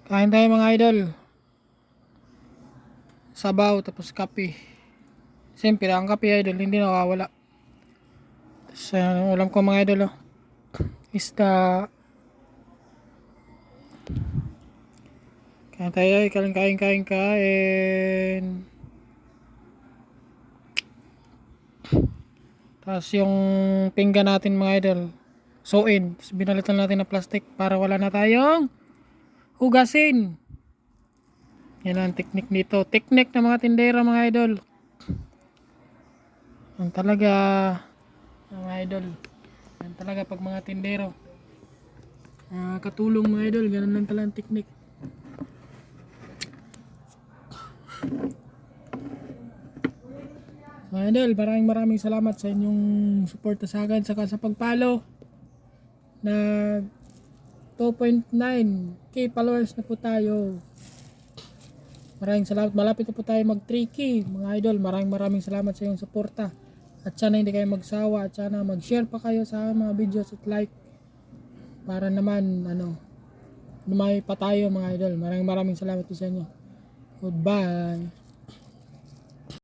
Kain tayo mga idol. Sabaw tapos kape. Siyempre ang kape idol hindi nawawala. Tapos ulam ko mga idol isda. Kain tayo, kain. Tapos yung pinggan natin mga idol, suin. Tapos binalitan natin ng plastic para wala na tayong hugasin. Yan ang teknik dito. Teknik ng mga tindera mga idol. Yan talaga mga idol. Yan talaga pag mga tindero. Katulong mga idol. Ganun lang talaga ang teknik. Mga idol, maraming salamat sa inyong suporta sa akin saka sa pagpalo. Nag 2.9k followers na po tayo. Maraming salamat. Malapit na po tayo mag 3k mga idol. Maraming salamat sa inyong suporta. At sana hindi kayo magsawa. At sana mag-share pa kayo sa mga videos at like. Para naman lumay pa tayo mga idol. Maraming salamat po sa inyo. Goodbye.